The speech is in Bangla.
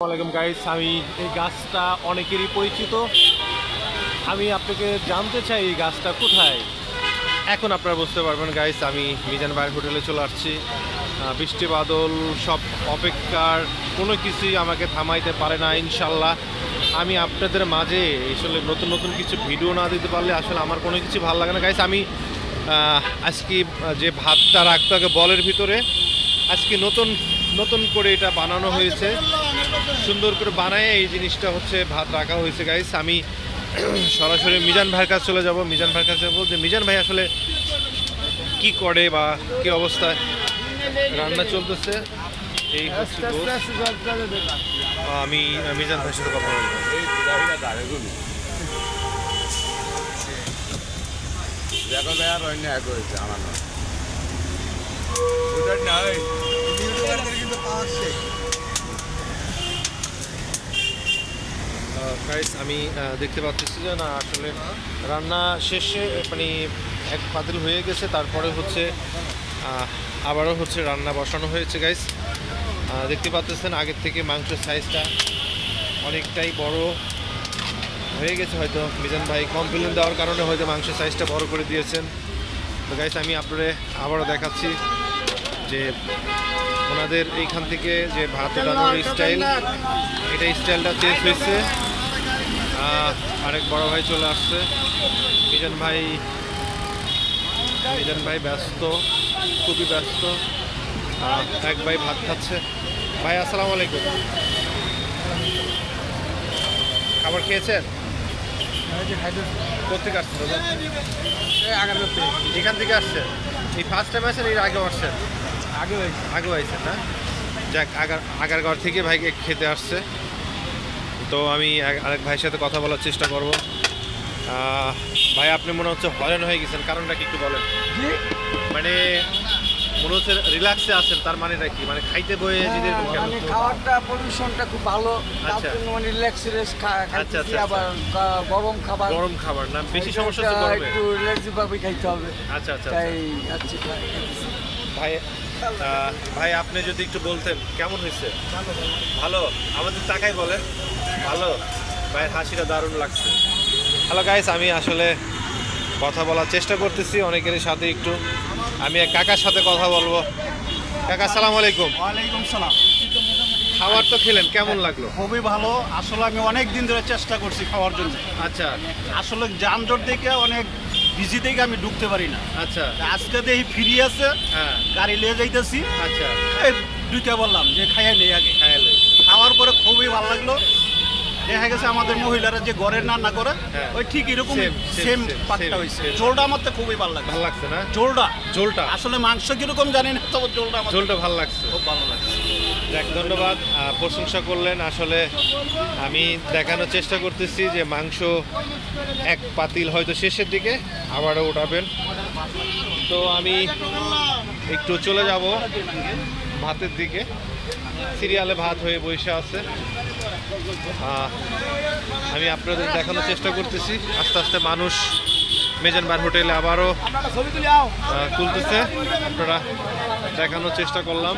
আসসালামু গাইস, আমি এই গাছটা অনেকেরই পরিচিত। আমি আপনাকে জানতে চাই এই গাছটা কোথায়। এখন আপনারা বুঝতে পারবেন গাইস, আমি মিজান ভাইয়ের হোটেলে চলে আসছি। বৃষ্টি বাদল সব অপেক্ষার কোনো কিছুই আমাকে থামাইতে পারে না ইনশাল্লাহ। আমি আপনাদের মাঝে আসলে নতুন নতুন কিছু ভিডিও না দিতে পারলে আসলে আমার কোনো কিছু ভালো লাগে না গাইস। আমি আজকে যে ভাতটা রাখতে হবে বলের ভিতরে, আজকে নতুন নতুন করে এটা বানানো হয়েছে, সুন্দর করে বানায় এই জিনিসটা হচ্ছে ভাত রাখা হয়েছে গাইস। আমি সরাসরি মিজান ভাইয়ের কাছে চলে যাব। মিজান ভাইয়ের কাছে যাবো যে মিজান ভাই আসলে কি করে বা কি অবস্থায় রান্না চলতেছে। এই হচ্ছে আমি মিজান ভাইয়ের সাথে কথা বলবো। গাইস আমি দেখতে পাচ্ছি যে না আসলে রান্না শেষে মানে এক পাতিল হয়ে গেছে, তারপরে হচ্ছে আবারও হচ্ছে রান্না বসানো হয়েছে গাইস। দেখতে পাচ্ছেন আগের থেকে মাংসের সাইজটা অনেকটাই বড় হয়ে গেছে, হয়তো মিজান ভাই কমপ্লেন দেওয়ার কারণে হয়তো মাংসের সাইজটা বড় করে দিয়েছেন। তো গাইস আমি আপনাদের আবারও দেখাচ্ছি যে ওনাদের এইখান থেকে যে ভাত উঠানোর স্টাইল, এটা স্টাইলটা চেঞ্জ হয়েছে। আরেক বড় ভাই চলে আসছে, মিজান ভাই ব্যস্ত, খুবই ব্যস্ত। এক ভাই ভাত খাচ্ছে। ভাই আসসালামু আলাইকুম, খাবার খেয়েছেন? কোথেকে আসছেন দাদা? এখান থেকে আসছেন? এই ফার্স্ট টাইম আসছেন এর আগেও আসছেন? আগেও আইছেন না? যাক, আগারগড় থেকে ভাইকে খেতে আসছে। তো আমি আরেক ভাইয়ের সাথে কথা বলার চেষ্টা করব। ভাই আপনি মনে হচ্ছে হয়রান হয়ে গেছেন, কারণটা কি একটু বলেন? মানে মনে হচ্ছে রিল্যাক্সে আছেন, তার মানেটা কি? মানে খাইতে বয়ে যদি মানে খাবারটা পরিবেশনটা খুব ভালো, তার আচ্ছা। জন্য মানে রিল্যাক্স আচ্ছা, আচ্ছা, আবার গরম খাবার না, বেশি সমস্যা হচ্ছে গরমে। একটু রিল্যাক্স ভাবে খাইতে হবে। আচ্ছা আচ্ছা তাই আচ্ছা ভাই, ভাই আপনি যদি একটু বলতেন কেমন হয়েছে? ভালো? আমাদের তাকাই বলেন ভালো। ভাইয়ের হাসিটা দারুণ লাগছে। হ্যালো গাইস, আমি আসলে কথা বলার চেষ্টা করতেছি অনেকের সাথে। একটু আমি এক কাকার সাথে কথা বলবো। কাকা আসসালামু আলাইকুম। ওয়ালাইকুম সালাম। খাবার তো খেলেন, কেমন লাগলো? খুবই ভালো। আসলে আমি অনেক দিন ধরে চেষ্টা করছি খাওয়ার জন্য। আচ্ছা আসলে যানজট দেখে অনেক বিজি থেকে আমি ঢুকতে পারি না। আচ্ছা। আজকে দেখি ফ্রি আছে, হ্যাঁ গাড়ি নিয়ে যাইতেছি। আচ্ছা, এই দুইটা বললাম যে খাইয়া নেই আগে। খাইলে খাওয়ার পরে খুবই ভালো লাগলো। দেখা গেছে আমাদের মহিলারা যে ঘরের রান্না করে, হ্যাঁ। ওই ঠিক এরকম Same, সেম same, পাকটা same, হয়েছে। same. ঝোলটা আমার তো খুবই ভালো লাগছে। ভালো লাগছে না? ঝোলটা ঝোলটা আসলে মাংস কিরকম জানি না, তবে ঝোলটা আমার ঝোলটা ভালো লাগছে। খুব ভালো লাগছে। যাক, ধন্যবাদ, প্রশংসা করলেন। আসলে আমি দেখানোর চেষ্টা করতেছি যে মাংস এক পাতিল হয়তো শেষের দিকে আবারও উঠাবেন। তো আমি একটু চলে যাব ভাতের দিকে। সিরিয়ালে ভাত হয়ে বসে আছে। আমি আপনাদের দেখানোর চেষ্টা করতেছি। আস্তে আস্তে মানুষ মিজান ভাইয়ের হোটেলে আবারও তুলতেছে, আপনারা দেখানোর চেষ্টা করলাম।